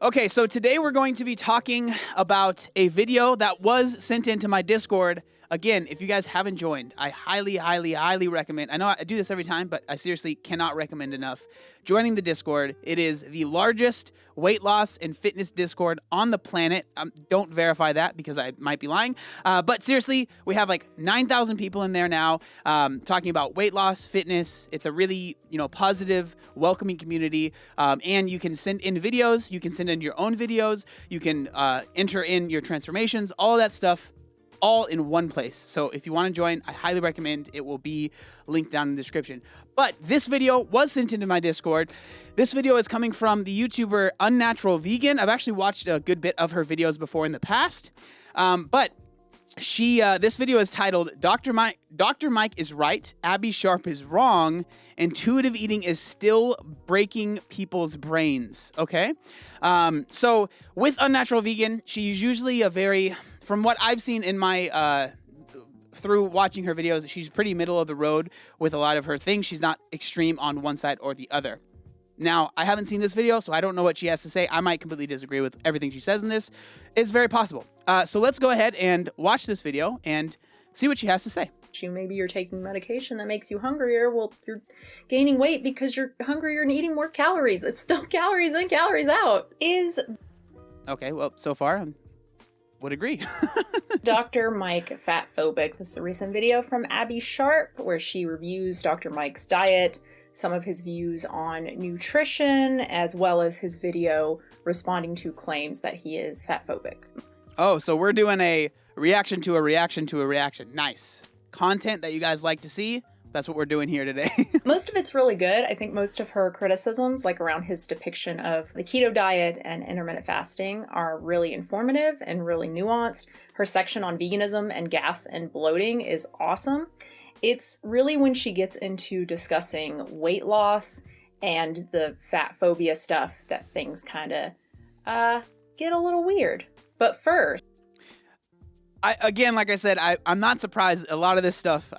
Okay, so today we're going to be talking about a video that was sent into my Discord. Again, if you guys haven't joined, I highly, highly, highly recommend. I know I do this every time, but I seriously cannot recommend enough joining the Discord. It is the largest weight loss and fitness Discord on the planet. Don't verify that because I might be lying. But seriously, we have like 9,000 people in there now talking about weight loss, fitness. It's a really, positive, welcoming community. And you can send in videos. You can send in your own videos. You can enter in your transformations, all of that stuff, all in one place. So if you want to join, I highly recommend. It will be linked down in the description. But this video was sent into my Discord. This video is coming from the YouTuber Unnatural Vegan. I've actually watched a good bit of her videos before in the past. But this video is titled Dr. Mike is right, Abbey Sharp is wrong, intuitive eating is still breaking people's brains. Okay? So with Unnatural Vegan, she's usually from what I've seen in my, through watching her videos, she's pretty middle of the road with a lot of her things. She's not extreme on one side or the other. Now, I haven't seen this video, so I don't know what she has to say. I might completely disagree with everything she says in this. It's very possible. So let's go ahead and watch this video and see what she has to say. Maybe you're taking medication that makes you hungrier. Well, you're gaining weight because you're hungrier and eating more calories. It's still calories in, calories out. Okay, well, so far, I would agree. Dr. Mike FATPHOBIC. This is a recent video from Abbey Sharp where she reviews Dr. Mike's diet, some of his views on nutrition, as well as his video responding to claims that he is fatphobic. Oh, so we're doing a reaction to a reaction to a reaction. Nice. Content that you guys like to see. That's what we're doing here today. Most of it's really good. I think most of her criticisms, like around his depiction of the keto diet and intermittent fasting, are really informative and really nuanced. Her section on veganism and gas and bloating is awesome. It's really when she gets into discussing weight loss and the fat phobia stuff that things kind of get a little weird. But first, like I said, I'm not surprised. A lot of this stuff,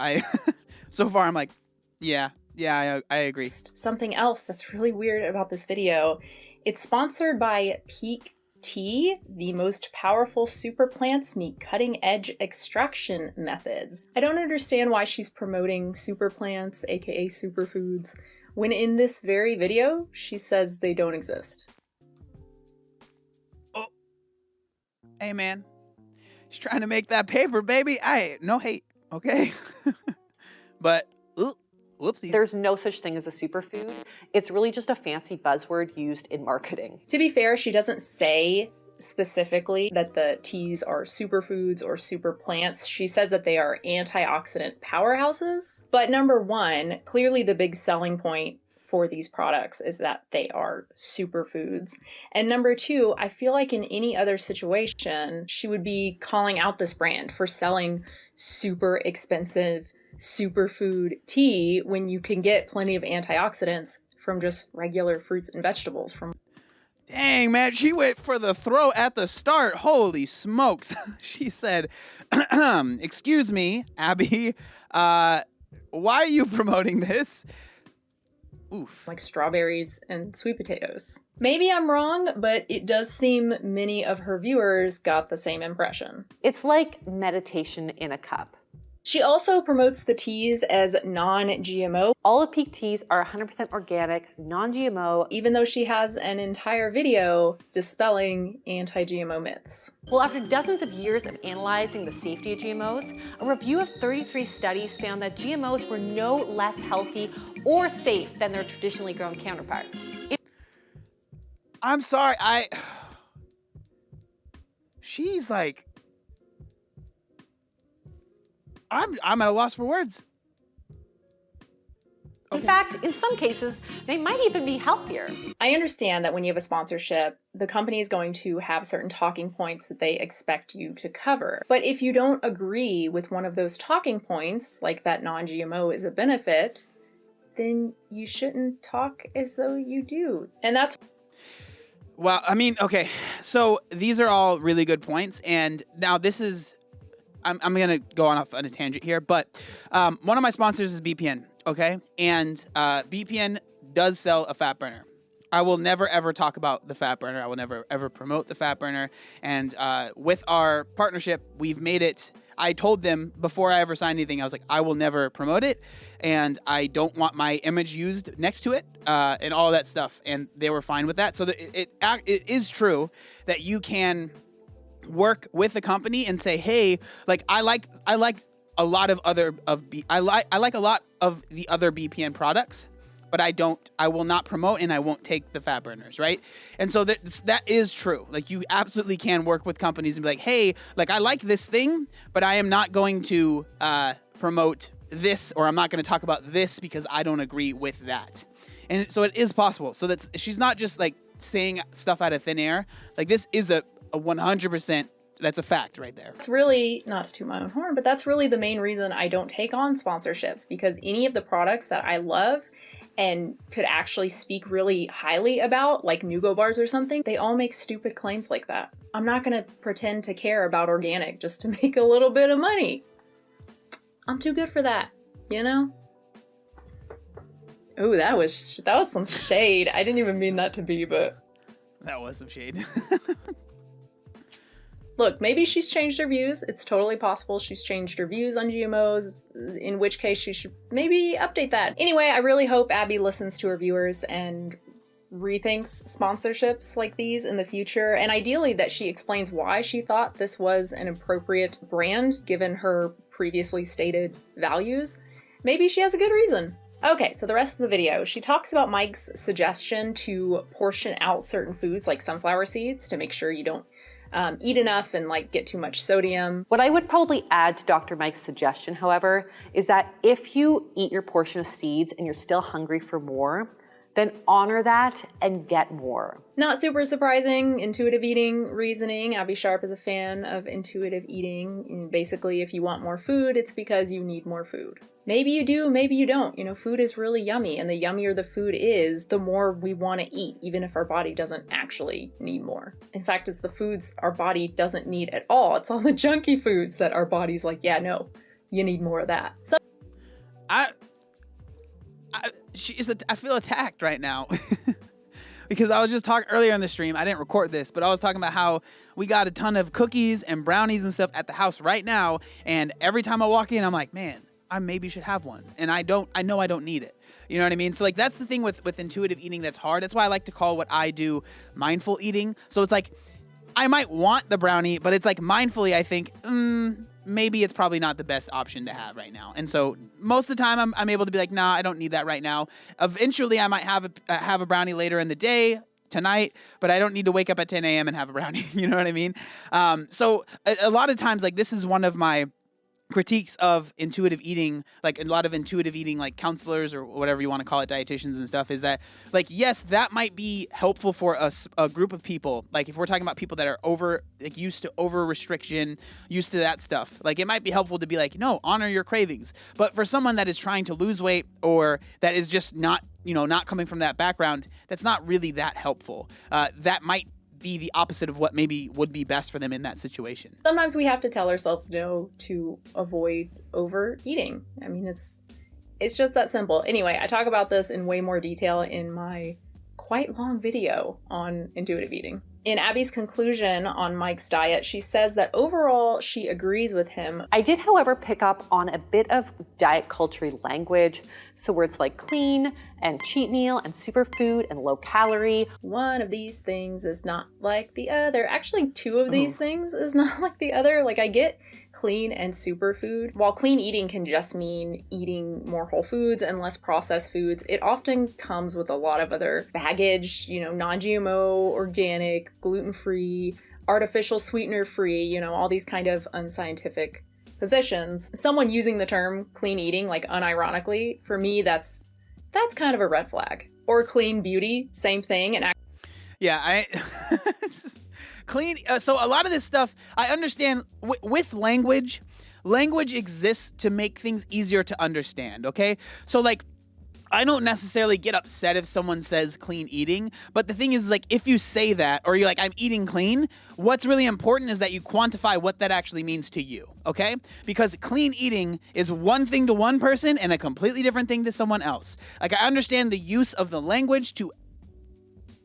so far I'm like, yeah, I agree. Something else that's really weird about this video, it's sponsored by Peak Tea. The most powerful super plants meet cutting-edge extraction methods. I don't understand why she's promoting super plants, aka superfoods, when in this very video, she says they don't exist. Oh, hey man, she's trying to make that paper, baby. No hate, okay? But, whoopsies. There's no such thing as a superfood. It's really just a fancy buzzword used in marketing. To be fair, she doesn't say specifically that the teas are superfoods or super plants. She says that they are antioxidant powerhouses. But number one, clearly the big selling point for these products is that they are superfoods. And number two, I feel like in any other situation, she would be calling out this brand for selling super expensive superfood tea when you can get plenty of antioxidants from just regular fruits and vegetables. Dang, man, she went for the throw at the start. Holy smokes. She said, excuse me, Abbey, why are you promoting this? Oof. Like strawberries and sweet potatoes. Maybe I'm wrong, but it does seem many of her viewers got the same impression. It's like meditation in a cup. She also promotes the teas as non-GMO. All of Peak teas are 100% organic, non-GMO, even though she has an entire video dispelling anti-GMO myths. Well, after dozens of years of analyzing the safety of GMOs, a review of 33 studies found that GMOs were no less healthy or safe than their traditionally grown counterparts. I'm sorry, she's like, I'm at a loss for words. Okay. In fact, in some cases, they might even be healthier. I understand that when you have a sponsorship, the company is going to have certain talking points that they expect you to cover. But if you don't agree with one of those talking points, like that non-GMO is a benefit, then you shouldn't talk as though you do. And that's... Well, I mean, okay, so these are all really good points. And now this is... I'm going to go off on a tangent here, but one of my sponsors is BPN, okay? And BPN does sell a fat burner. I will never ever talk about the fat burner. I will never ever promote the fat burner. And with our partnership, we've made it. I told them before I ever signed anything, I was like, I will never promote it, and I don't want my image used next to it, and all that stuff. And they were fine with that. So it is true that you can work with the company and say, hey, like I like a lot of other I like a lot of the other BPN products, but I will not promote and I won't take the fat burners, right? And so that is true. Like you absolutely can work with companies and be like, hey, like I like this thing, but I am not going to promote this, or I'm not going to talk about this because I don't agree with that. And so it is possible. So she's not just like saying stuff out of thin air. Like this is a 100%, that's a fact right there. It's really, not to toot my own horn, but that's really the main reason I don't take on sponsorships, because any of the products that I love and could actually speak really highly about, like Nugo bars or something, they all make stupid claims like that. I'm not gonna pretend to care about organic just to make a little bit of money. I'm too good for that, you know? Ooh, that was some shade. I didn't even mean that to be, but... That was some shade. Look, maybe she's changed her views. It's totally possible she's changed her views on GMOs, in which case she should maybe update that. Anyway, I really hope Abby listens to her viewers and rethinks sponsorships like these in the future, and ideally that she explains why she thought this was an appropriate brand given her previously stated values. Maybe she has a good reason. Okay, so the rest of the video, she talks about Mike's suggestion to portion out certain foods like sunflower seeds to make sure you don't eat enough and like get too much sodium. What I would probably add to Dr. Mike's suggestion, however, is that if you eat your portion of seeds and you're still hungry for more, then honor that and get more. Not super surprising, intuitive eating reasoning. Abby Sharp is a fan of intuitive eating. And basically, if you want more food, it's because you need more food. Maybe you do, maybe you don't. You know, food is really yummy, and the yummier the food is, the more we want to eat, even if our body doesn't actually need more. In fact, it's the foods our body doesn't need at all. It's all the junky foods that our body's like, yeah, no, you need more of that. So I feel attacked right now. Because I was just talking earlier in the stream, I didn't record this, but I was talking about how we got a ton of cookies and brownies and stuff at the house right now, and every time I walk in, I'm like, man, I maybe should have one. And I know I don't need it. You know what I mean? So like that's the thing with intuitive eating that's hard. That's why I like to call what I do mindful eating. So it's like, I might want the brownie, but it's like mindfully I think, maybe it's probably not the best option to have right now. And so most of the time I'm able to be like, nah, I don't need that right now. Eventually I might have a brownie later in the day, tonight, but I don't need to wake up at 10 a.m. and have a brownie. You know what I mean? So a lot of times, like this is one of my critiques of intuitive eating, like a lot of intuitive eating, like counselors or whatever you want to call it, dietitians and stuff, is that like, yes, that might be helpful for a group of people. Like if we're talking about people that are used to over restriction, used to that stuff, like it might be helpful to be like, no, honor your cravings. But for someone that is trying to lose weight or that is just not coming from that background, that's not really that helpful. That might be the opposite of what maybe would be best for them in that situation. Sometimes we have to tell ourselves no to avoid overeating. I mean, it's just that simple. Anyway, I talk about this in way more detail in my quite long video on intuitive eating. In Abby's conclusion on Mike's diet, she says that overall she agrees with him. I did, however, pick up on a bit of diet culture language. So words like clean and cheat meal and superfood and low calorie. One of these things is not like the other. Actually, two of these things is not like the other. Like I get clean and superfood. While clean eating can just mean eating more whole foods and less processed foods, it often comes with a lot of other baggage, non-GMO, organic, gluten-free, artificial sweetener-free, all these kind of unscientific positions. Someone using the term clean eating, like unironically, for me, that's kind of a red flag. Or clean beauty, same thing. And yeah, clean. So a lot of this stuff, I understand with language. Language exists to make things easier to understand. Okay, so like, I don't necessarily get upset if someone says clean eating, but the thing is, like, if you say that, or you're like, I'm eating clean, what's really important is that you quantify what that actually means to you, okay? Because clean eating is one thing to one person and a completely different thing to someone else. Like, I understand the use of the language to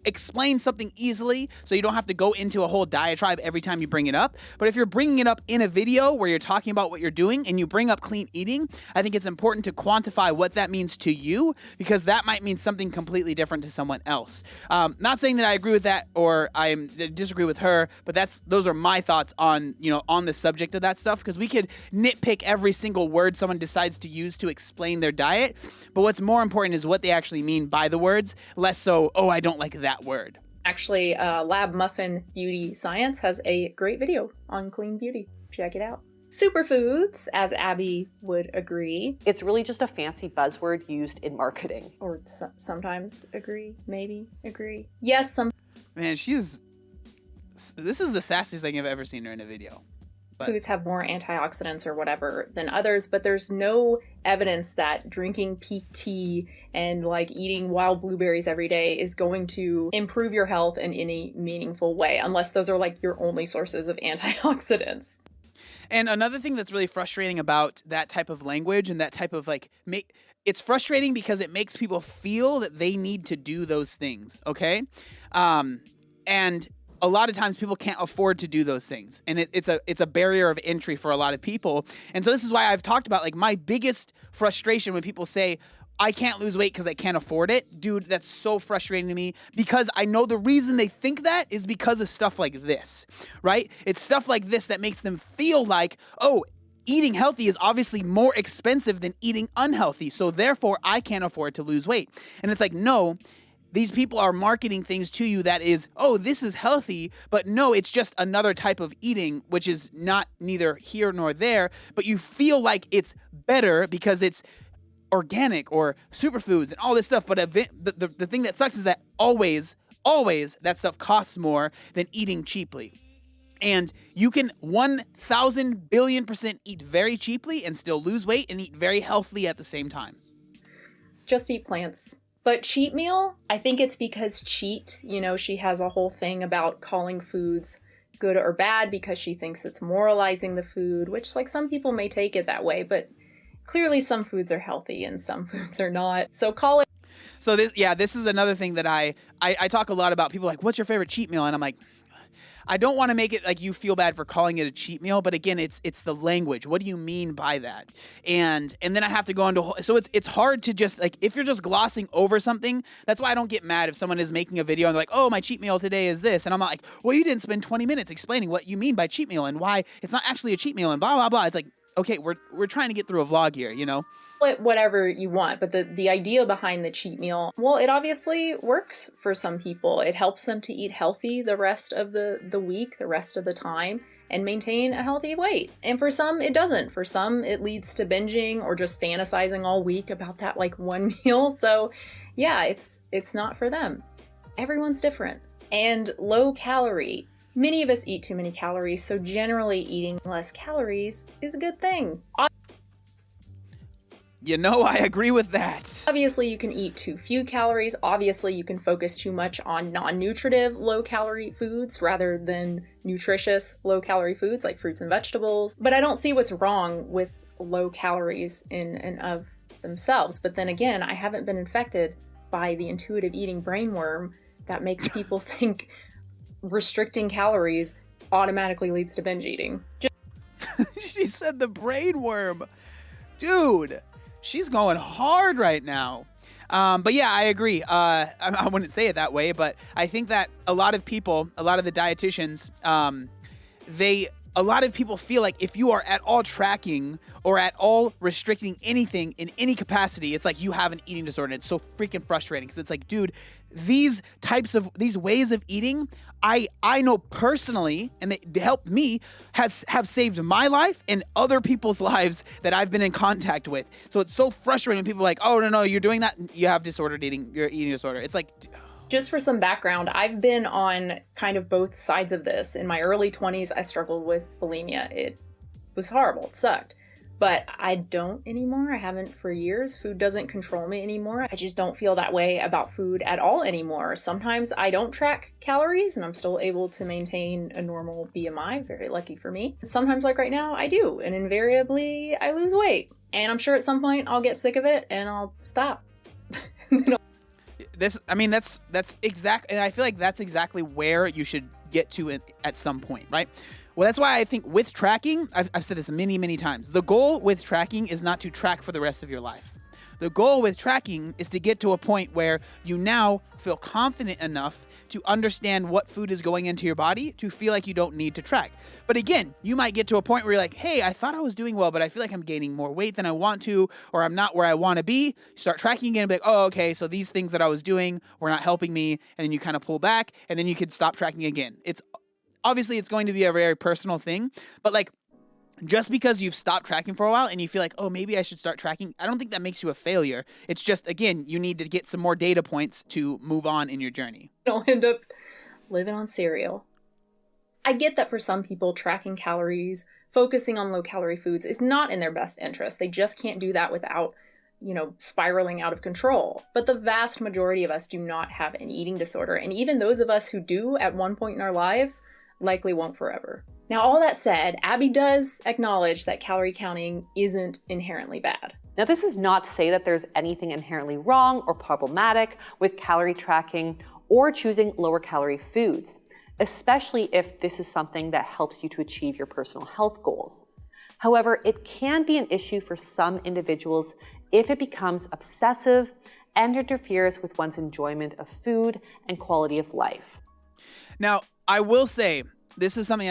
explain something easily so you don't have to go into a whole diatribe every time you bring it up. But if you're bringing it up in a video where you're talking about what you're doing and you bring up clean eating, I think it's important to quantify what that means to you, because that might mean something completely different to someone else. Not saying that I agree with that or I disagree with her, but those are my thoughts on, on the subject of that stuff, because we could nitpick every single word someone decides to use to explain their diet. But what's more important is what they actually mean by the words, less so, oh, I don't like that word. Actually, Lab Muffin Beauty Science has a great video on clean beauty. Check it out. Superfoods, as Abby would agree. It's really just a fancy buzzword used in marketing. Or sometimes agree, maybe agree. Yes, some. Man, this is the sassiest thing I've ever seen her in a video. Foods have more antioxidants or whatever than others, but there's no evidence that drinking peak tea and like eating wild blueberries every day is going to improve your health in any meaningful way, unless those are like your only sources of antioxidants. And another thing that's really frustrating about that type of language and that type of it's frustrating because it makes people feel that they need to do those things, okay? And a lot of times people can't afford to do those things. And it's a barrier of entry for a lot of people. And so this is why I've talked about my biggest frustration when people say, I can't lose weight because I can't afford it. Dude, that's so frustrating to me, because I know the reason they think that is because of stuff like this, right? It's stuff like this that makes them feel like, oh, eating healthy is obviously more expensive than eating unhealthy, so therefore I can't afford to lose weight. And it's like, no, these people are marketing things to you that is, oh, this is healthy, but no, it's just another type of eating, which is neither here nor there, but you feel like it's better because it's organic or superfoods and all this stuff. But the thing that sucks is that always that stuff costs more than eating cheaply. And you can 1,000 billion% eat very cheaply and still lose weight and eat very healthily at the same time. Just eat plants. But cheat meal, I think it's because cheat, she has a whole thing about calling foods good or bad because she thinks it's moralizing the food, which some people may take it that way, but clearly some foods are healthy and some foods are not. So call it. So this is another thing that I talk a lot about. People are like, what's your favorite cheat meal? And I'm like, I don't want to make it like you feel bad for calling it a cheat meal, but again, it's the language. What do you mean by that? And then I have to go into, so it's hard to just if you're just glossing over something. That's why I don't get mad if someone is making a video and they're like, oh, my cheat meal today is this. And I'm not like, well, you didn't spend 20 minutes explaining what you mean by cheat meal and why it's not actually a cheat meal and blah, blah, blah. It's like, okay, we're trying to get through a vlog here, Whatever you want, but the idea behind the cheat meal, well, it obviously works for some people. It helps them to eat healthy the rest of the week, the rest of the time, and maintain a healthy weight. And for some, it doesn't. For some, it leads to binging or just fantasizing all week about that one meal. So yeah, it's not for them. Everyone's different. And low calorie. Many of us eat too many calories, so generally eating less calories is a good thing. I agree with that. Obviously, you can eat too few calories. Obviously, you can focus too much on non-nutritive low-calorie foods rather than nutritious low-calorie foods like fruits and vegetables. But I don't see what's wrong with low calories in and of themselves. But then again, I haven't been infected by the intuitive eating brainworm that makes people think restricting calories automatically leads to binge eating. She said the brainworm. Dude. She's going hard right now. But yeah, I agree. I wouldn't say it that way, but I think that a lot of people, a lot of the dietitians, a lot of people feel like if you are at all tracking or at all restricting anything in any capacity, it's like you have an eating disorder. And it's so freaking frustrating because it's like, dude, these ways of eating, I know personally, and they helped me, have saved my life and other people's lives that I've been in contact with. So it's so frustrating when people are like, oh, no, you're doing that. You have disordered eating, you're eating disorder. It's like, just for some background, I've been on kind of both sides of this. In my early 20s, I struggled with bulimia. It was horrible. It sucked. But I don't anymore. I haven't for years. Food doesn't control me anymore. I just don't feel that way about food at all anymore. Sometimes I don't track calories and I'm still able to maintain a normal BMI. Very lucky for me. Sometimes, like right now, I do. And invariably, I lose weight. And I'm sure at some point I'll get sick of it and I'll stop. that's exact, and I feel like that's exactly where you should get to at some point, right? Well, that's why I think with tracking, I've said this many, many times, the goal with tracking is not to track for the rest of your life. The goal with tracking is to get to a point where you now feel confident enough to understand what food is going into your body to feel like you don't need to track. But again, you might get to a point where you're like, hey, I thought I was doing well, but I feel like I'm gaining more weight than I want to, or I'm not where I want to be. You start tracking again and be like, oh, okay, so these things that I was doing were not helping me. And then you kind of pull back, and then you could stop tracking again. It's going to be a very personal thing, but like, just because you've stopped tracking for a while and you feel like, oh, maybe I should start tracking, I don't think that makes you a failure. It's just, again, you need to get some more data points to move on in your journey. You'll end up living on cereal. I get that for some people, tracking calories, focusing on low-calorie foods is not in their best interest. They just can't do that without, spiraling out of control. But the vast majority of us do not have an eating disorder. And even those of us who do at one point in our lives likely won't forever. Now, all that said, Abbey does acknowledge that calorie counting isn't inherently bad. Now, this is not to say that there's anything inherently wrong or problematic with calorie tracking or choosing lower calorie foods, especially if this is something that helps you to achieve your personal health goals. However, it can be an issue for some individuals if it becomes obsessive and interferes with one's enjoyment of food and quality of life. Now, I will say, this is something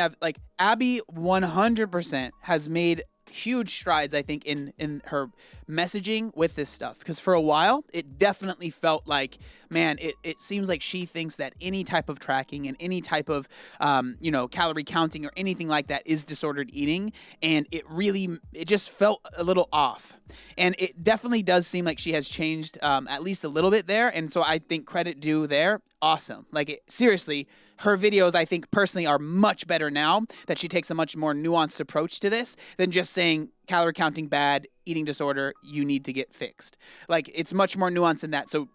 Abbey 100% has made huge strides, I think, in her messaging with this stuff. Because for a while, it definitely felt like, man, it seems like she thinks that any type of tracking and any type of, calorie counting or anything like that is disordered eating. And it just felt a little off. And it definitely does seem like she has changed at least a little bit there. And so I think credit due there. Awesome. Seriously, her videos, I think personally, are much better now that she takes a much more nuanced approach to this than just saying calorie counting bad, eating disorder, you need to get fixed. It's much more nuanced than that. So,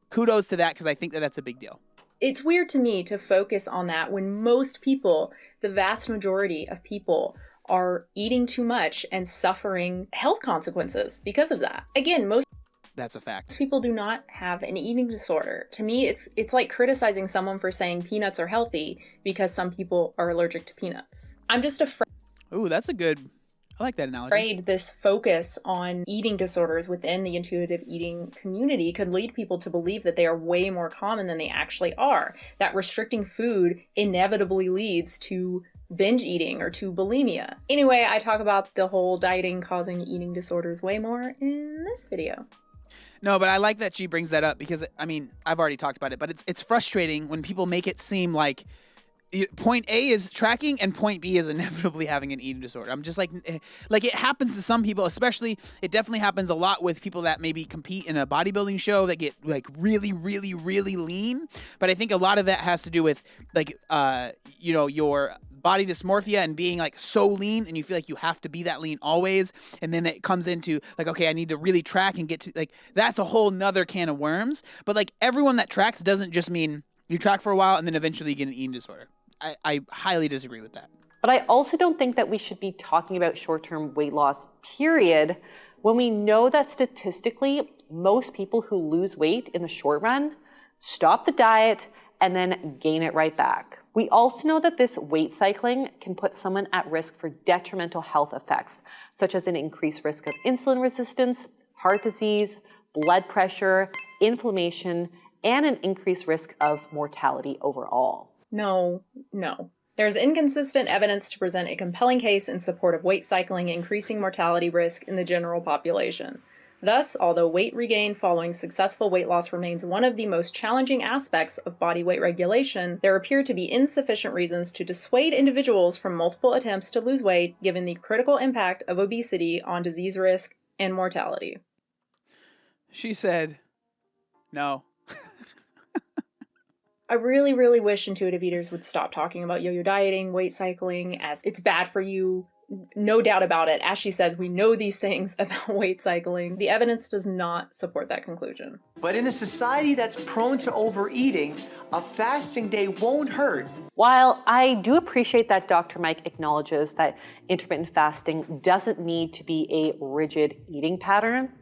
kudos to that, because I think that that's a big deal. It's weird to me to focus on that when most people, the vast majority of people, are eating too much and suffering health consequences because of that. Again, That's a fact. people do not have an eating disorder. To me, it's like criticizing someone for saying peanuts are healthy because some people are allergic to peanuts. I'm just afraid. Ooh, I like that analogy. Afraid this focus on eating disorders within the intuitive eating community could lead people to believe that they are way more common than they actually are. That restricting food inevitably leads to binge eating or to bulimia. Anyway, I talk about the whole dieting causing eating disorders way more in this video. No, but I like that she brings that up because, I've already talked about it, but it's frustrating when people make it seem like point A is tracking and point B is inevitably having an eating disorder. I'm just like it happens to some people, especially it definitely happens a lot with people that maybe compete in a bodybuilding show that get really, really, really lean. But I think a lot of that has to do with your body dysmorphia and being so lean and you feel like you have to be that lean always. And then it comes into okay, I need to really track and get to that's a whole nother can of worms. But everyone that tracks doesn't just mean you track for a while and then eventually you get an eating disorder. I highly disagree with that. But I also don't think that we should be talking about short-term weight loss, period, when we know that statistically, most people who lose weight in the short run stop the diet and then gain it right back. We also know that this weight cycling can put someone at risk for detrimental health effects, such as an increased risk of insulin resistance, heart disease, blood pressure, inflammation, and an increased risk of mortality overall. No. There's inconsistent evidence to present a compelling case in support of weight cycling increasing mortality risk in the general population. Thus, although weight regain following successful weight loss remains one of the most challenging aspects of body weight regulation, there appear to be insufficient reasons to dissuade individuals from multiple attempts to lose weight given the critical impact of obesity on disease risk and mortality. She said, no. I really, really wish intuitive eaters would stop talking about yo-yo dieting, weight cycling, as it's bad for you. No doubt about it. As she says, we know these things about weight cycling. The evidence does not support that conclusion. But in a society that's prone to overeating, a fasting day won't hurt. While I do appreciate that Dr. Mike acknowledges that intermittent fasting doesn't need to be a rigid eating pattern,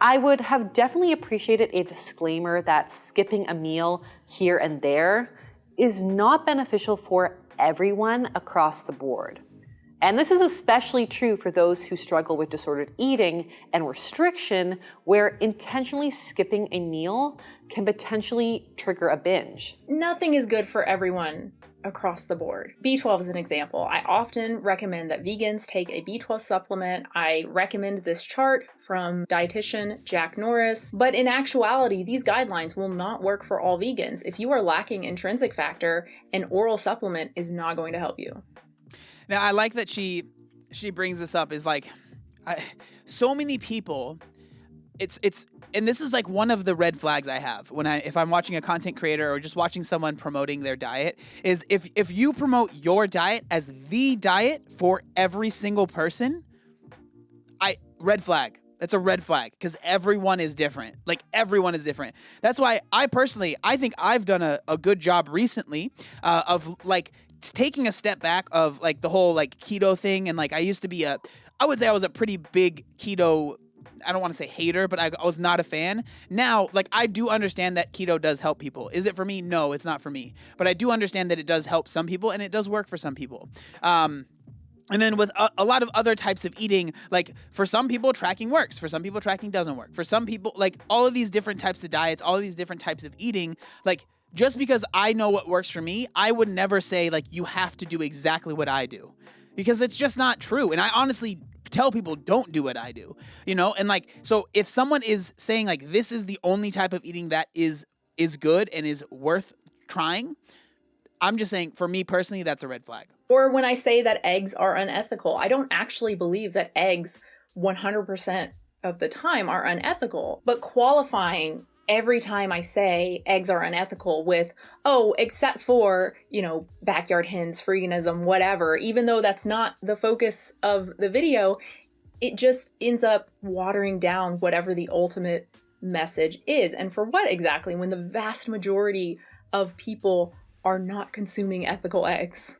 I would have definitely appreciated a disclaimer that skipping a meal here and there is not beneficial for everyone across the board. And this is especially true for those who struggle with disordered eating and restriction, where intentionally skipping a meal can potentially trigger a binge. Nothing is good for everyone across the board. B12 is an example. I often recommend that vegans take a B12 supplement. I recommend this chart from dietitian Jack Norris, but in actuality, these guidelines will not work for all vegans. If you are lacking intrinsic factor, an oral supplement is not going to help you. Now, I like that she brings this up, is like, so many people, and this is like one of the red flags I have if I'm watching a content creator or just watching someone promoting their diet, is if you promote your diet as the diet for every single person, red flag. That's a red flag, because everyone is different. Like, everyone is different. That's why I think I've done a good job recently of like taking a step back of like the whole like keto thing. And like, I would say I was a pretty big keto, I don't want to say hater, but I was not a fan. Now, like, I do understand that keto does help people. Is it for me? No, it's not for me. But I do understand that it does help some people, and it does work for some people. And then with a lot of other types of eating, like for some people, tracking works. For some people, tracking doesn't work. For some people, like all of these different types of diets, all of these different types of eating, like just because I know what works for me, I would never say like you have to do exactly what I do, because it's just not true. And I honestly tell people, don't do what I do, you know? And like, so if someone is saying like this is the only type of eating that is good and is worth trying, I'm just saying, for me personally, that's a red flag. Or when I say that eggs are unethical, I don't actually believe that eggs 100% of the time are unethical, but qualifying every time I say eggs are unethical with, oh, except for, backyard hens, veganism, whatever, even though that's not the focus of the video, it just ends up watering down whatever the ultimate message is. And for what exactly, when the vast majority of people are not consuming ethical eggs?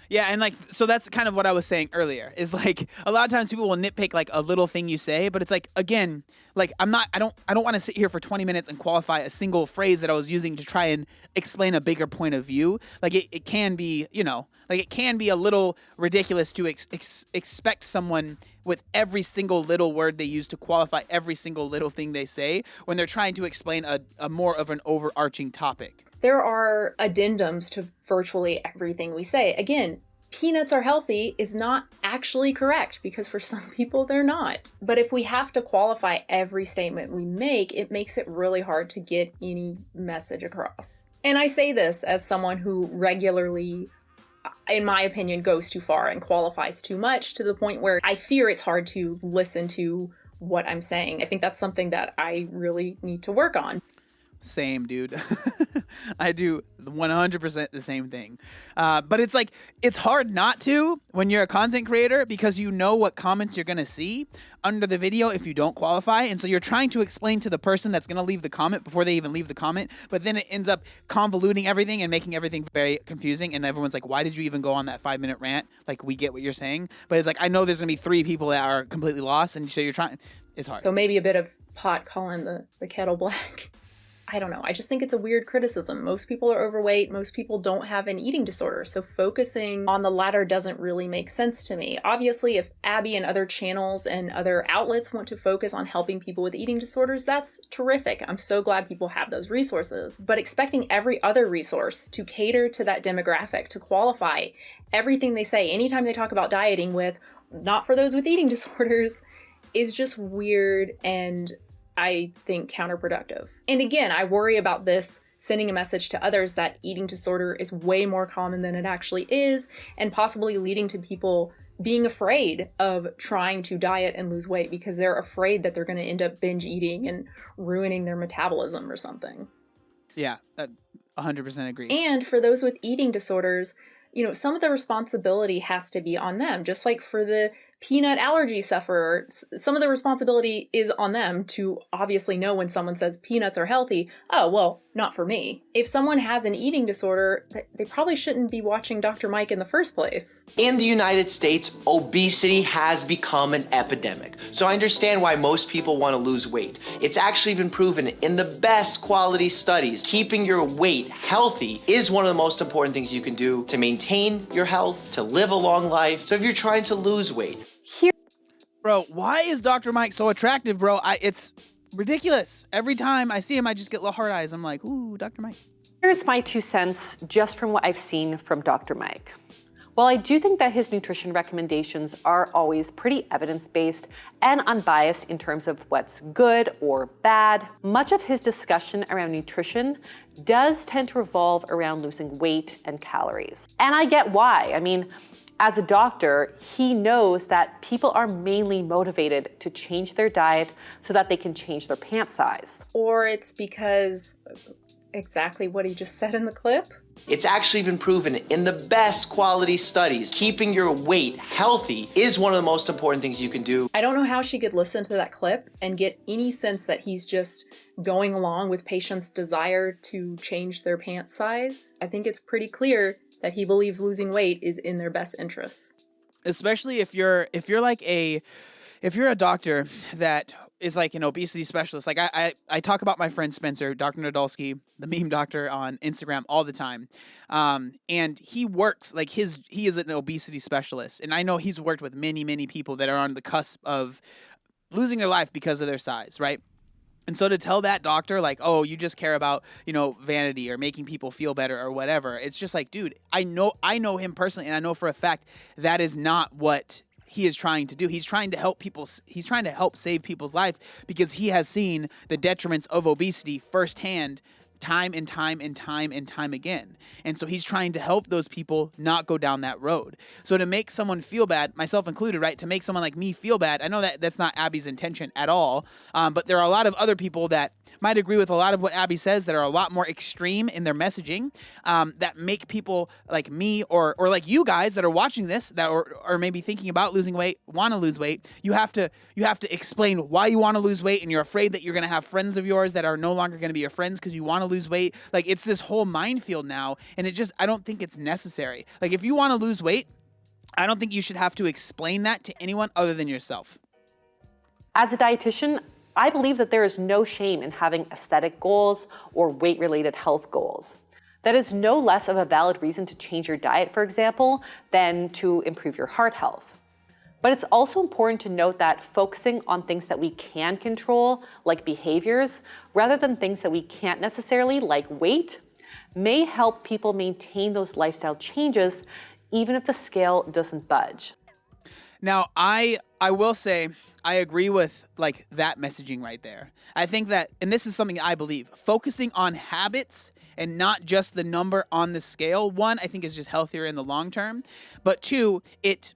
Yeah, and like, so that's kind of what I was saying earlier, is like a lot of times people will nitpick like a little thing you say, but it's like, again, like I don't want to sit here for 20 minutes and qualify a single phrase that I was using to try and explain a bigger point of view. Like it can be, like it can be a little ridiculous to expect someone with every single little word they use to qualify every single little thing they say when they're trying to explain a more of an overarching topic. There are addendums to virtually everything we say. Again, peanuts are healthy is not actually correct, because for some people they're not. But if we have to qualify every statement we make, it makes it really hard to get any message across. And I say this as someone who regularly, in my opinion, goes too far and qualifies too much, to the point where I fear it's hard to listen to what I'm saying. I think that's something that I really need to work on. Same, dude. I do 100% the same thing. But it's like, it's hard not to when you're a content creator, because you know what comments you're going to see under the video if you don't qualify. And so you're trying to explain to the person that's going to leave the comment before they even leave the comment. But then it ends up convoluting everything and making everything very confusing. And everyone's like, why did you even go on that 5-minute rant? Like, we get what you're saying. But it's like, I know there's going to be 3 people that are completely lost. And so you're trying. It's hard. So maybe a bit of pot calling the kettle black. I don't know. I just think it's a weird criticism. Most people are overweight. Most people don't have an eating disorder. So focusing on the latter doesn't really make sense to me. Obviously, if Abbey and other channels and other outlets want to focus on helping people with eating disorders, that's terrific. I'm so glad people have those resources. But expecting every other resource to cater to that demographic, to qualify everything they say anytime they talk about dieting with, not for those with eating disorders, is just weird and I think counterproductive. And again, I worry about this sending a message to others that eating disorder is way more common than it actually is, and possibly leading to people being afraid of trying to diet and lose weight because they're afraid that they're going to end up binge eating and ruining their metabolism or something. Yeah, 100% agree. And for those with eating disorders, some of the responsibility has to be on them. Just like for the peanut allergy sufferers, some of the responsibility is on them to obviously know when someone says peanuts are healthy. Oh, well, not for me. If someone has an eating disorder, they probably shouldn't be watching Dr. Mike in the first place. In the United States, obesity has become an epidemic. So I understand why most people want to lose weight. It's actually been proven in the best quality studies. Keeping your weight healthy is one of the most important things you can do to maintain your health, to live a long life. So if you're trying to lose weight, Bro, why is Dr. Mike so attractive, bro? It's ridiculous. Every time I see him, I just get little hard eyes. I'm like, ooh, Dr. Mike. Here's my 2 cents just from what I've seen from Dr. Mike. While I do think that his nutrition recommendations are always pretty evidence-based and unbiased in terms of what's good or bad, much of his discussion around nutrition does tend to revolve around losing weight and calories. And I get why. I mean, as a doctor, he knows that people are mainly motivated to change their diet so that they can change their pant size. Or it's because exactly what he just said in the clip. it's actually been proven in the best quality studies. Keeping your weight healthy is one of the most important things you can do. I don't know how she could listen to that clip and get any sense that he's just going along with patients' desire to change their pant size. I think it's pretty clear that he believes losing weight is in their best interests. Especially if you're a doctor that is like an obesity specialist. Like I talk about my friend Spencer, Dr. Nadolski, the meme doctor, on Instagram all the time. And he works like he is an obesity specialist. And I know he's worked with many, many people that are on the cusp of losing their life because of their size, right? And so to tell that doctor, like, oh, you just care about, vanity or making people feel better or whatever, it's just like, dude, I know him personally, and I know for a fact that is not what he is trying to do. He's trying to help people. He's trying to help save people's life because he has seen the detriments of obesity firsthand, time and time and time and time again. And so he's trying to help those people not go down that road. So to make someone feel bad, myself included, right? To make someone like me feel bad, I know that that's not Abby's intention at all. But there are a lot of other people that might agree with a lot of what Abbey says that are a lot more extreme in their messaging, that make people like me or like you guys that are watching this that are maybe thinking about losing weight, want to lose weight. You have to explain why you want to lose weight, and you're afraid that you're going to have friends of yours that are no longer going to be your friends because you want to lose weight. Like, it's this whole minefield now, and I don't think it's necessary. Like, if you want to lose weight, I don't think you should have to explain that to anyone other than yourself. As a dietitian, I believe that there is no shame in having aesthetic goals or weight-related health goals. That is no less of a valid reason to change your diet, for example, than to improve your heart health. But it's also important to note that focusing on things that we can control, like behaviors, rather than things that we can't necessarily, like weight, may help people maintain those lifestyle changes even if the scale doesn't budge. Now, I will say I agree with like that messaging right there. I think that, and this is something I believe, focusing on habits and not just the number on the scale, one, I think is just healthier in the long term. But two, it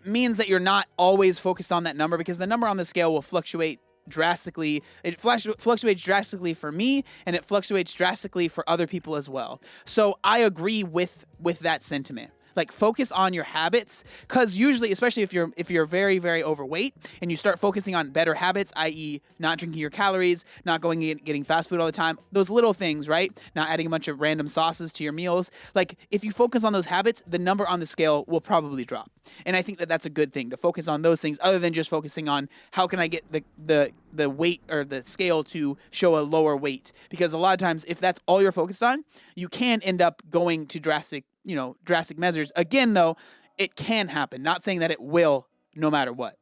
means that you're not always focused on that number, because the number on the scale will fluctuate drastically. It fluctuates drastically for me, and it fluctuates drastically for other people as well. So I agree with that sentiment. Like, focus on your habits, because usually, especially if you're very, very overweight and you start focusing on better habits, i.e. not drinking your calories, not going and getting fast food all the time, those little things, right? Not adding a bunch of random sauces to your meals. Like, if you focus on those habits, the number on the scale will probably drop. And I think that that's a good thing, to focus on those things other than just focusing on how can I get the weight or the scale to show a lower weight. Because a lot of times, if that's all you're focused on, you can end up going to drastic measures. Again, though, it can happen. Not saying that it will, no matter what.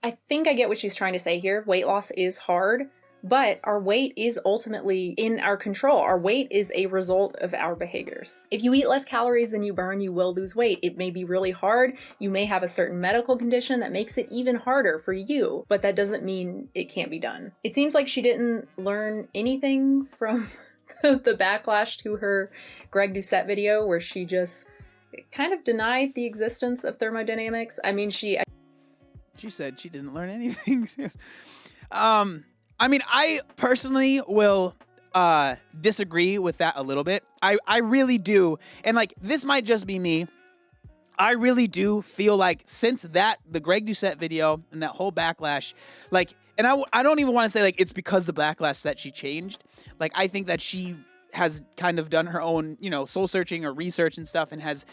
I think I get what she's trying to say here. Weight loss is hard, but our weight is ultimately in our control. Our weight is a result of our behaviors. If you eat less calories than you burn, you will lose weight. It may be really hard. You may have a certain medical condition that makes it even harder for you, but that doesn't mean it can't be done. It seems like she didn't learn anything from the backlash to her Greg Doucette video, where she just kind of denied the existence of thermodynamics. I mean, she said she didn't learn anything. I mean, I personally will disagree with that a little bit. I really do. And like, this might just be me. I really do feel like since the Greg Doucette video and that whole backlash, like, and I don't even want to say like it's because the backlash that she changed. Like, I think that she has kind of done her own, soul searching or research and stuff, and has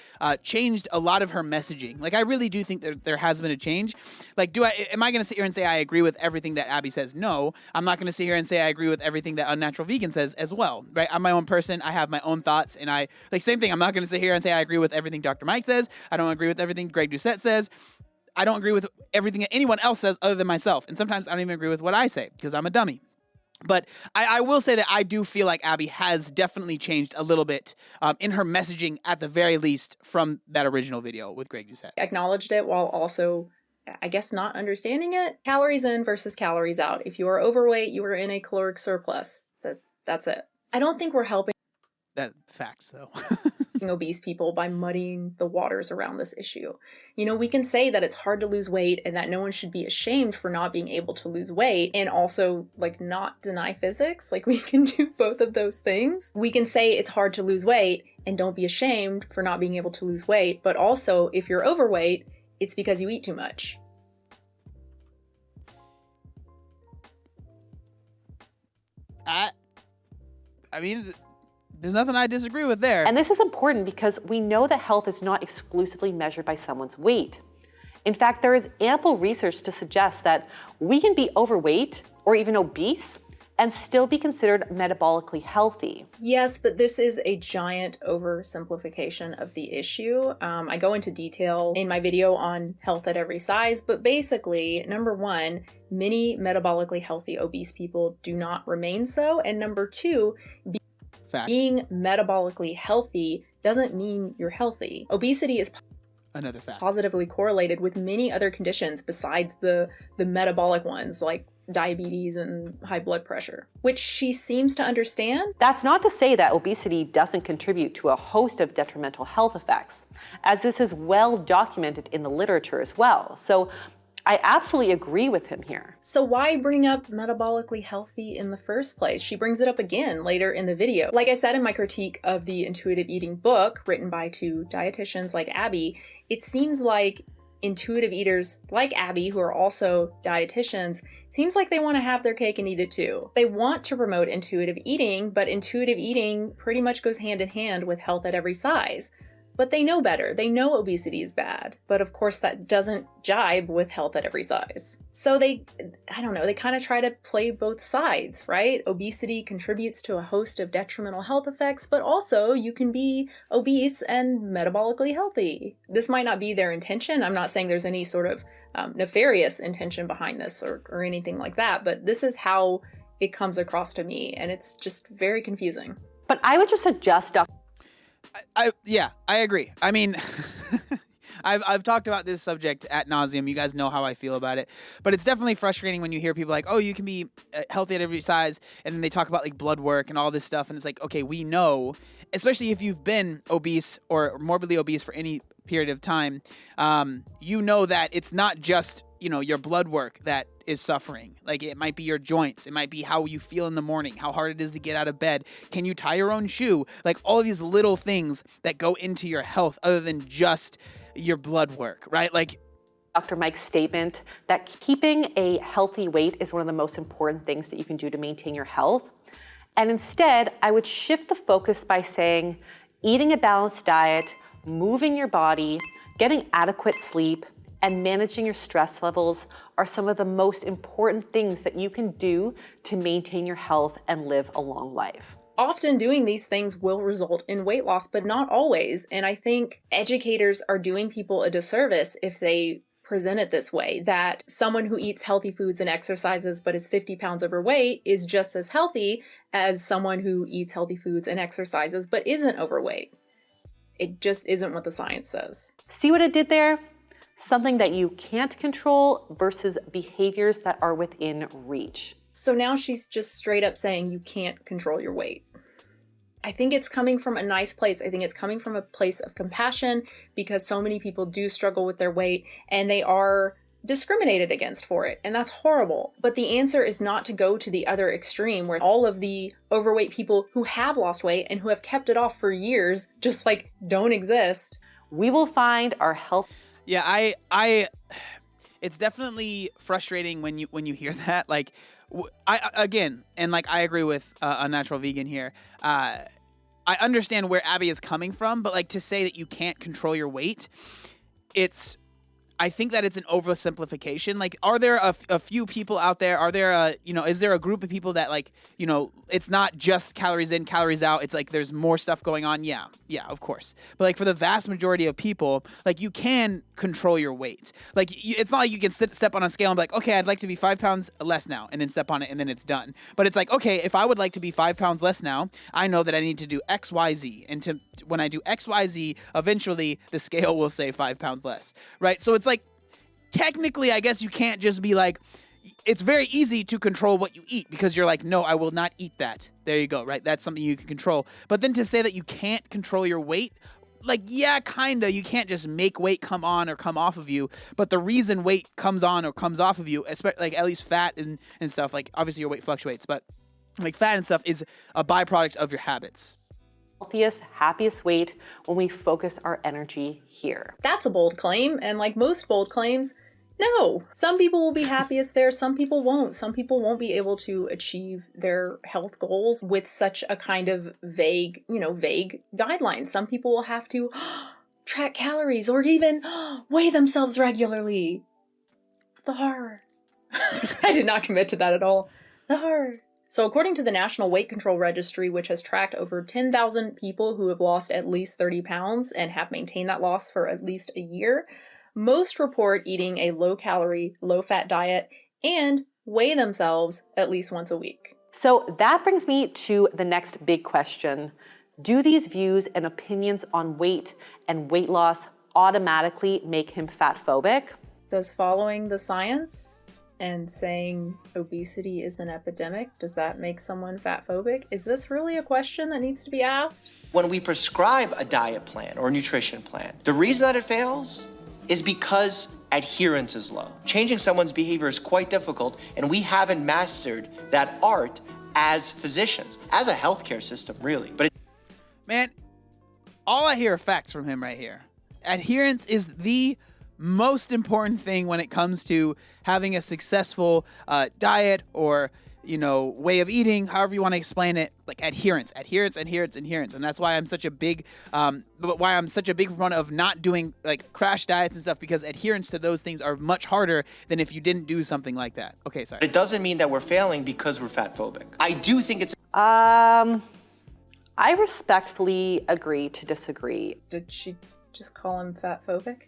changed a lot of her messaging. Like, I really do think that there has been a change. Like, am I going to sit here and say I agree with everything that Abbey says? No, I'm not going to sit here and say I agree with everything that Unnatural Vegan says as well, right? I'm my own person. I have my own thoughts, and same thing. I'm not going to sit here and say I agree with everything Dr. Mike says. I don't agree with everything Greg Doucette says. I don't agree with everything that anyone else says other than myself. And sometimes I don't even agree with what I say because I'm a dummy. But I will say that I do feel like Abbey has definitely changed a little bit in her messaging, at the very least, from that original video with Greg Doucette. Acknowledged it while also, I guess, not understanding it. Calories in versus calories out. If you are overweight, you are in a caloric surplus. That's it. I don't think we're helping That facts, though. obese people by muddying the waters around this issue. We can say that it's hard to lose weight and that no one should be ashamed for not being able to lose weight, and also not deny physics. Like, we can do both of those things. We can say it's hard to lose weight and don't be ashamed for not being able to lose weight, but also if you're overweight, it's because you eat too much. I mean, there's nothing I disagree with there. And this is important because we know that health is not exclusively measured by someone's weight. In fact, there is ample research to suggest that we can be overweight or even obese and still be considered metabolically healthy. Yes, but this is a giant oversimplification of the issue. I go into detail in my video on health at every size, but basically, number one, many metabolically healthy obese people do not remain so, and number two, being metabolically healthy doesn't mean you're healthy. Obesity is another fact. Positively correlated with many other conditions besides the metabolic ones like diabetes and high blood pressure, which she seems to understand. That's not to say that obesity doesn't contribute to a host of detrimental health effects, as this is well documented in the literature as well. So I absolutely agree with him here. So why bring up metabolically healthy in the first place? She brings it up again later in the video. Like I said in my critique of the intuitive eating book written by two dietitians like Abbey, it seems like intuitive eaters like Abbey, who are also dietitians, seems like they want to have their cake and eat it too. They want to promote intuitive eating, but intuitive eating pretty much goes hand in hand with health at every size. But they know better. They know obesity is bad. But of course that doesn't jibe with health at every size. So they kind of try to play both sides, right? Obesity contributes to a host of detrimental health effects, but also you can be obese and metabolically healthy. This might not be their intention. I'm not saying there's any sort of nefarious intention behind this or anything like that, but this is how it comes across to me, and it's just very confusing. But I would just suggest, I agree. I mean, I've talked about this subject ad nauseum. You guys know how I feel about it, but it's definitely frustrating when you hear people like, oh, you can be healthy at every size, and then they talk about like blood work and all this stuff, and it's like, okay, we know, especially if you've been obese or morbidly obese for any period of time, you know that it's not just, your blood work that is suffering. Like, it might be your joints. It might be how you feel in the morning, how hard it is to get out of bed. Can you tie your own shoe? Like, all of these little things that go into your health other than just your blood work, right? Like Dr. Mike's statement that keeping a healthy weight is one of the most important things that you can do to maintain your health. And instead, I would shift the focus by saying eating a balanced diet, moving your body, getting adequate sleep, and managing your stress levels are some of the most important things that you can do to maintain your health and live a long life. Often doing these things will result in weight loss, but not always. And I think educators are doing people a disservice if they present it this way, that someone who eats healthy foods and exercises but is 50 pounds overweight is just as healthy as someone who eats healthy foods and exercises but isn't overweight. It just isn't what the science says. See what it did there? Something that you can't control versus behaviors that are within reach. So now she's just straight up saying you can't control your weight. I think it's coming from a nice place. I think it's coming from a place of compassion because so many people do struggle with their weight and they are discriminated against for it. And that's horrible. But the answer is not to go to the other extreme where all of the overweight people who have lost weight and who have kept it off for years just don't exist. we will find our health. Yeah, it's definitely frustrating when you hear that. Like, again, and like I agree with Unnatural Vegan here. I understand where Abbey is coming from, but like to say that you can't control your weight, I think that it's an oversimplification. Like, are there a few people out there? Are there is there a group of people that like, it's not just calories in, calories out. It's like there's more stuff going on. Yeah, of course. But like for the vast majority of people, like you can control your weight. Like it's not like you can step on a scale and be like, okay, I'd like to be 5 pounds less now, and then step on it and then it's done. But it's like, okay, if I would like to be 5 pounds less now, I know that I need to do X, Y, Z. And when I do X, Y, Z, eventually the scale will say 5 pounds less, right? So it's like, technically, I guess you can't just be like, it's very easy to control what you eat because you're like, no, I will not eat that. There you go, right? That's something you can control. But then to say that you can't control your weight, like, yeah, kinda. You can't just make weight come on or come off of you. But the reason weight comes on or comes off of you, especially like at least fat and stuff, like obviously your weight fluctuates, but like fat and stuff is a byproduct of your habits. Healthiest, happiest weight when we focus our energy here. That's a bold claim, and like most bold claims, no. Some people will be happiest there, some people won't. Some people won't be able to achieve their health goals with such a kind of vague guidelines. Some people will have to track calories or even weigh themselves regularly. The horror. I did not commit to that at all. The horror. So according to the National Weight Control Registry, which has tracked over 10,000 people who have lost at least 30 pounds and have maintained that loss for at least a year, most report eating a low-calorie, low-fat diet and weigh themselves at least once a week. So that brings me to the next big question. Do these views and opinions on weight and weight loss automatically make him fat-phobic? Does following the science and saying obesity is an epidemic, does that make someone fat-phobic? Is this really a question that needs to be asked? When we prescribe a diet plan or a nutrition plan, the reason that it fails is because adherence is low. Changing someone's behavior is quite difficult, and we haven't mastered that art as physicians, as a healthcare system, really. Man, all I hear are facts from him right here. Adherence is the most important thing when it comes to having a successful diet or way of eating, however you want to explain it. Like adherence. And that's why I'm such a big proponent of not doing like crash diets and stuff, because adherence to those things are much harder than if you didn't do something like that. Okay, sorry. It doesn't mean that we're failing because we're fat phobic. I do think it's I respectfully agree to disagree. Did she just call him fat phobic?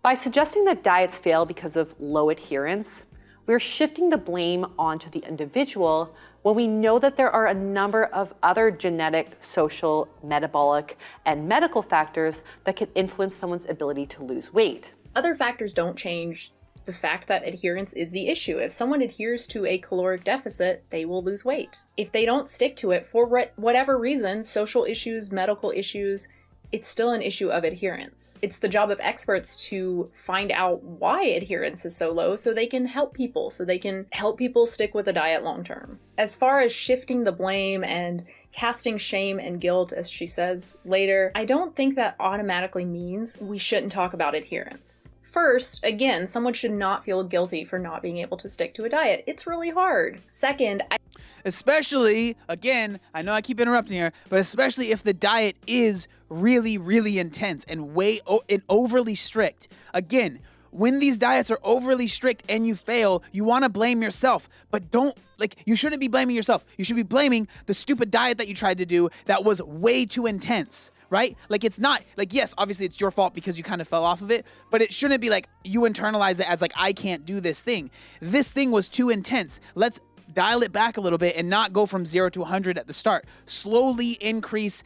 By suggesting that diets fail because of low adherence, we're shifting the blame onto the individual when we know that there are a number of other genetic, social, metabolic, and medical factors that can influence someone's ability to lose weight. Other factors don't change the fact that adherence is the issue. If someone adheres to a caloric deficit, they will lose weight. If they don't stick to it for whatever reason, social issues, medical issues, it's still an issue of adherence. It's the job of experts to find out why adherence is so low so they can help people, stick with a diet long term. As far as shifting the blame and casting shame and guilt, as she says later, I don't think that automatically means we shouldn't talk about adherence. First, again, someone should not feel guilty for not being able to stick to a diet. It's really hard. Second, especially, again, I know I keep interrupting here, but especially if the diet is really, really intense and overly strict. Again, when these diets are overly strict and you fail, you want to blame yourself, but you shouldn't be blaming yourself. You should be blaming the stupid diet that you tried to do that was way too intense, right? Like, it's not, like, yes, obviously it's your fault because you kind of fell off of it, but it shouldn't be like you internalize it as like, I can't do this thing. This thing was too intense. Let's dial it back a little bit and not go from 0 to 100 at the start. Slowly increase,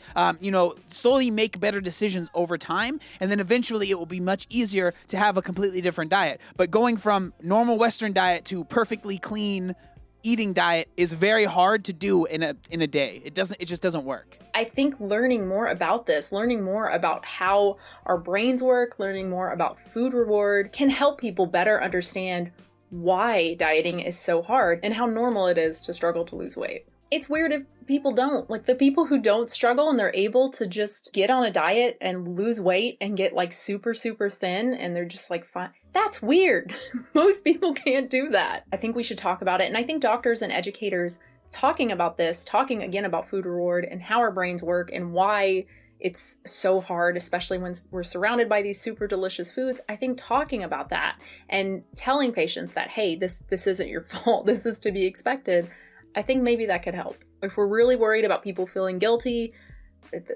slowly make better decisions over time. And then eventually it will be much easier to have a completely different diet. But going from normal Western diet to perfectly clean eating diet is very hard to do in a day. It just doesn't work. I think learning more about this, learning more about how our brains work, learning more about food reward can help people better understand why dieting is so hard and how normal it is to struggle to lose weight. It's weird if people don't. Like, the people who don't struggle and they're able to just get on a diet and lose weight and get like super, super thin and they're just like, fine. That's weird. Most people can't do that. I think we should talk about it. And I think doctors and educators talking about this, talking again about food reward and how our brains work and why it's so hard, especially when we're surrounded by these super delicious foods. I think talking about that and telling patients that, hey, this isn't your fault, this is to be expected, I think maybe that could help. If we're really worried about people feeling guilty,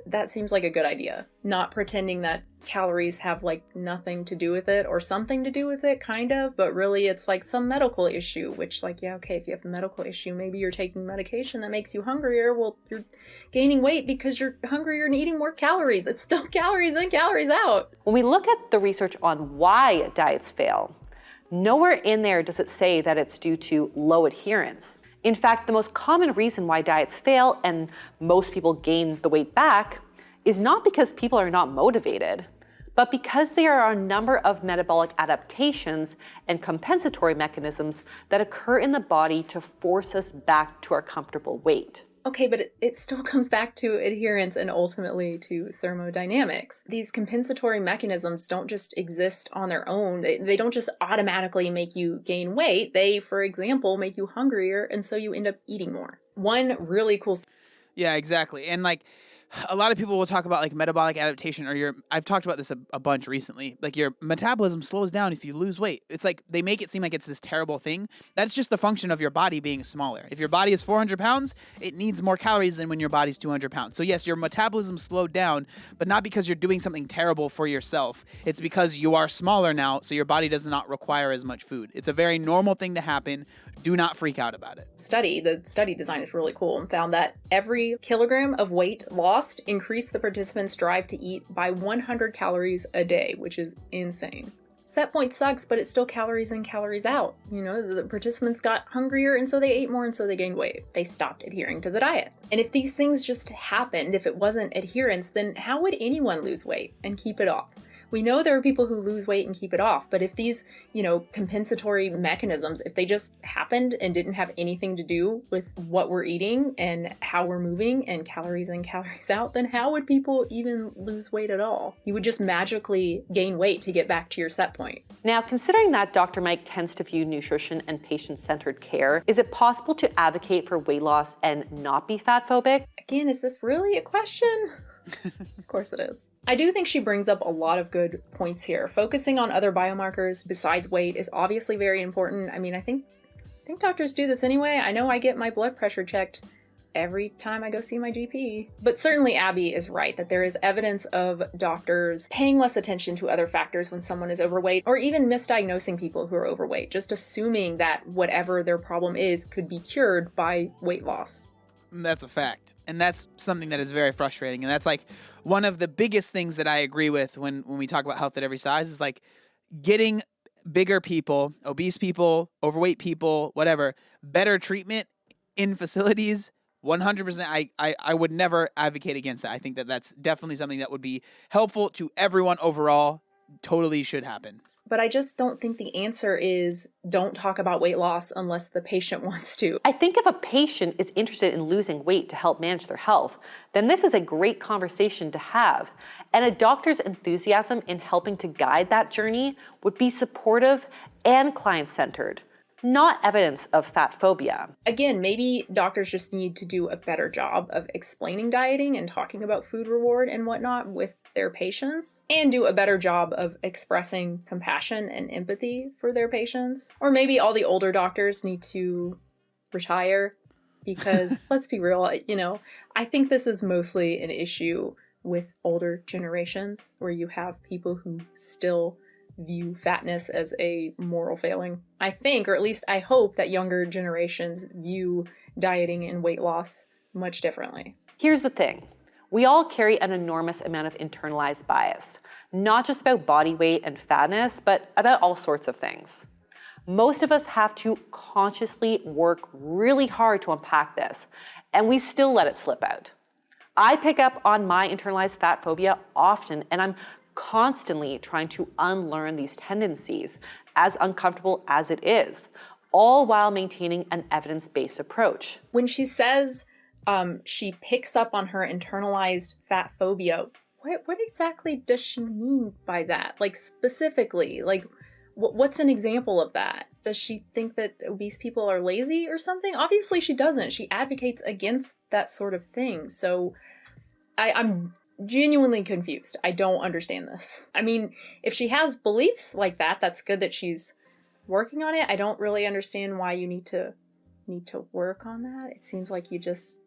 that seems like a good idea. Not pretending that calories have like nothing to do with it or something to do with it, kind of, but really it's like some medical issue, which like, yeah, okay, if you have a medical issue, maybe you're taking medication that makes you hungrier. Well, you're gaining weight because you're hungrier and eating more calories. It's still calories in, calories out. When we look at the research on why diets fail, nowhere in there does it say that it's due to low adherence. In fact, the most common reason why diets fail and most people gain the weight back is not because people are not motivated, but because there are a number of metabolic adaptations and compensatory mechanisms that occur in the body to force us back to our comfortable weight. Okay, but it still comes back to adherence and ultimately to thermodynamics. These compensatory mechanisms don't just exist on their own. They don't just automatically make you gain weight. They, for example, make you hungrier, and so you end up eating more. One really cool... Yeah, exactly. And like, a lot of people will talk about like metabolic adaptation or I've talked about this a bunch recently, like your metabolism slows down if you lose weight. It's like they make it seem like it's this terrible thing. That's just the function of your body being smaller. If your body is 400 pounds, it needs more calories than when your body's 200 pounds. So yes, your metabolism slowed down, but not because you're doing something terrible for yourself. It's because you are smaller now, so your body does not require as much food. It's a very normal thing to happen. Do not freak out about it. The study design is really cool and found that every kilogram of weight lost increased the participants' drive to eat by 100 calories a day, which is insane. Set point sucks, but it's still calories in, calories out. You know, the participants got hungrier and so they ate more and so they gained weight. They stopped adhering to the diet. And if these things just happened, if it wasn't adherence, then how would anyone lose weight and keep it off? We know there are people who lose weight and keep it off, but if these, compensatory mechanisms, if they just happened and didn't have anything to do with what we're eating and how we're moving and calories in, calories out, then how would people even lose weight at all? You would just magically gain weight to get back to your set point. Now, considering that Dr. Mike tends to view nutrition and patient-centered care, is it possible to advocate for weight loss and not be fat phobic? Again, is this really a question? Of course it is. I do think she brings up a lot of good points here. Focusing on other biomarkers besides weight is obviously very important. I mean, I think doctors do this anyway. I know I get my blood pressure checked every time I go see my GP. But certainly Abbey is right that there is evidence of doctors paying less attention to other factors when someone is overweight, or even misdiagnosing people who are overweight, just assuming that whatever their problem is could be cured by weight loss. That's a fact. And that's something that is very frustrating. And that's like one of the biggest things that I agree with when we talk about health at every size is like getting bigger people, obese people, overweight people, whatever, better treatment in facilities. 100%. I would never advocate against that. I think that that's definitely something that would be helpful to everyone overall. Totally should happen. But I just don't think the answer is don't talk about weight loss unless the patient wants to. I think if a patient is interested in losing weight to help manage their health, then this is a great conversation to have. And a doctor's enthusiasm in helping to guide that journey would be supportive and client-centered, not evidence of fat phobia. Again, maybe doctors just need to do a better job of explaining dieting and talking about food reward and whatnot with their patients, and do a better job of expressing compassion and empathy for their patients. Or maybe all the older doctors need to retire because let's be real, I think this is mostly an issue with older generations where you have people who still view fatness as a moral failing. I think, or at least I hope, that younger generations view dieting and weight loss much differently. Here's the thing. We all carry an enormous amount of internalized bias, not just about body weight and fatness, but about all sorts of things. Most of us have to consciously work really hard to unpack this, and we still let it slip out. I pick up on my internalized fat phobia often, and I'm constantly trying to unlearn these tendencies, as uncomfortable as it is, all while maintaining an evidence-based approach. When she says she picks up on her internalized fat phobia, what exactly does she mean by that? Like specifically, like what's an example of that? Does she think that obese people are lazy or something? Obviously she doesn't. She advocates against that sort of thing. So I'm genuinely confused. I don't understand this. I mean, if she has beliefs like that, that's good that she's working on it. I don't really understand why you need to work on that. It seems like you just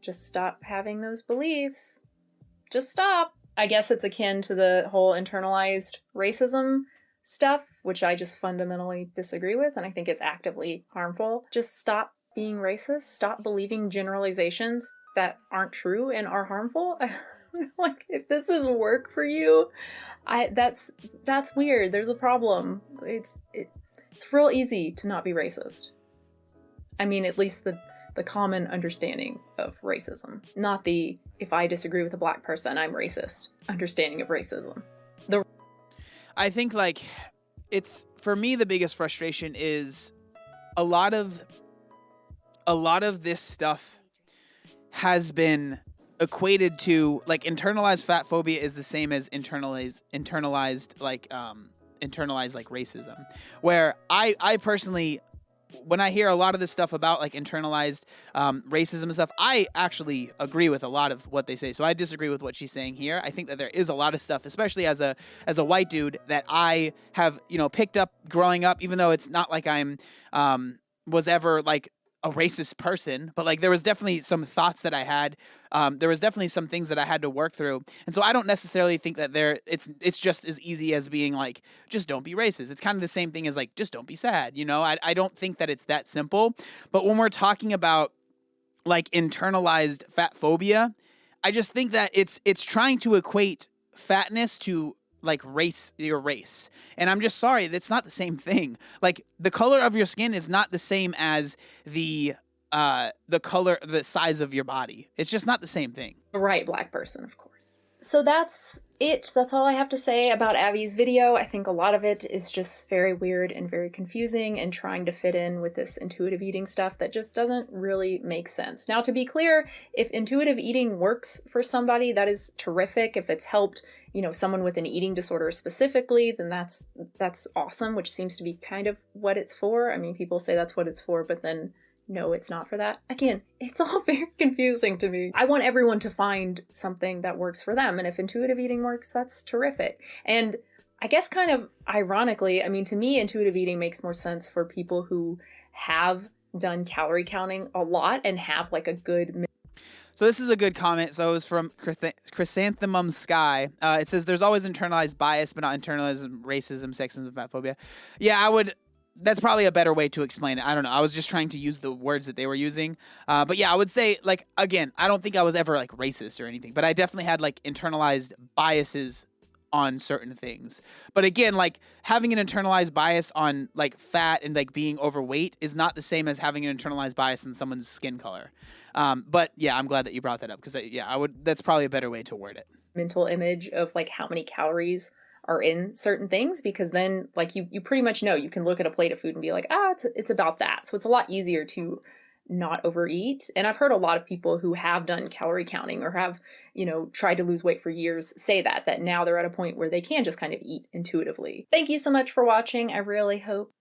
stop having those beliefs. Just stop. I guess it's akin to the whole internalized racism stuff, which I just fundamentally disagree with, and I think it's actively harmful. Just stop being racist. Stop believing generalizations that aren't true and are harmful. Like, if this is work for you, that's weird. There's a problem. It's real easy to not be racist. I mean, at least the common understanding of racism, not the if I disagree with a black person, I'm racist understanding of racism. I think, like, it's, for me, the biggest frustration is a lot of this stuff has been equated to, like, internalized fat phobia is the same as internalized racism, where I personally, when I hear a lot of this stuff about like internalized racism and stuff, I actually agree with a lot of what they say. So I disagree with what she's saying here. I think that there is a lot of stuff, especially as a white dude, that I have, picked up growing up, even though it's not like I'm was ever like a racist person, but like there was definitely some thoughts that I had. There was definitely some things that I had to work through. And so I don't necessarily think that it's just as easy as being like, just don't be racist. It's kind of the same thing as like, just don't be sad. I don't think that it's that simple. But when we're talking about like internalized fat phobia, I just think that it's trying to equate fatness to like your race. And I'm just sorry, that's not the same thing. Like, the color of your skin is not the same as the size of your body. It's just not the same thing. Right, black person, of course. So that's it. That's all I have to say about Abby's video. I think a lot of it is just very weird and very confusing and trying to fit in with this intuitive eating stuff that just doesn't really make sense. Now, to be clear, if intuitive eating works for somebody, that is terrific. If it's helped, someone with an eating disorder specifically, then that's awesome, which seems to be kind of what it's for. I mean, people say that's what it's for, but then no, it's not for that. Again, it's all very confusing to me. I want everyone to find something that works for them. And if intuitive eating works, that's terrific. And I guess kind of ironically, I mean, to me, intuitive eating makes more sense for people who have done calorie counting a lot and have like a good... So this is a good comment. So it was from Chrysanthemum Sky. It says, there's always internalized bias, but not internalized racism, sexism, fat phobia. Yeah, that's probably a better way to explain it. I don't know. I was just trying to use the words that they were using. But yeah, I would say, like, again, I don't think I was ever like racist or anything, but I definitely had like internalized biases on certain things. But again, like having an internalized bias on like fat and like being overweight is not the same as having an internalized bias on someone's skin color. But yeah, I'm glad that you brought that up, because that's probably a better way to word it. Mental image of like how many calories are in certain things, because then like you pretty much know, you can look at a plate of food and be like, it's about that. So it's a lot easier to not overeat. And I've heard a lot of people who have done calorie counting or have, tried to lose weight for years say that now they're at a point where they can just kind of eat intuitively. Thank you so much for watching. I really hope.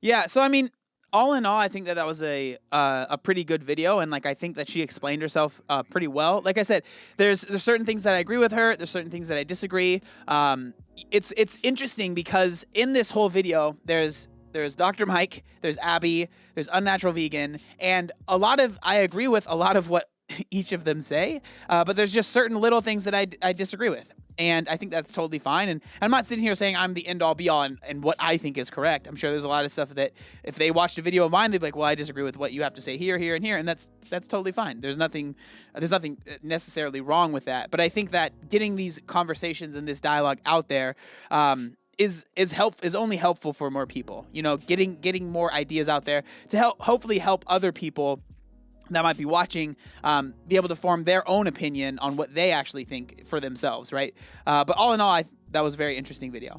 Yeah. So, I mean, all in all, I think that was a pretty good video, and like I think that she explained herself pretty well. Like I said, there's certain things that I agree with her. There's certain things that I disagree. It's interesting because in this whole video, there's Dr. Mike, there's Abbey, there's Unnatural Vegan, and I agree with a lot of what each of them say, but there's just certain little things that I disagree with. And I think that's totally fine. And I'm not sitting here saying I'm the end all be all and what I think is correct. I'm sure there's a lot of stuff that if they watched a video of mine, they'd be like, well, I disagree with what you have to say here, here, and here. And that's totally fine. There's nothing necessarily wrong with that. But I think that getting these conversations and this dialogue out there, is only helpful for more people, getting more ideas out there to hopefully help other people that might be watching, be able to form their own opinion on what they actually think for themselves, right? But all in all, that was a very interesting video.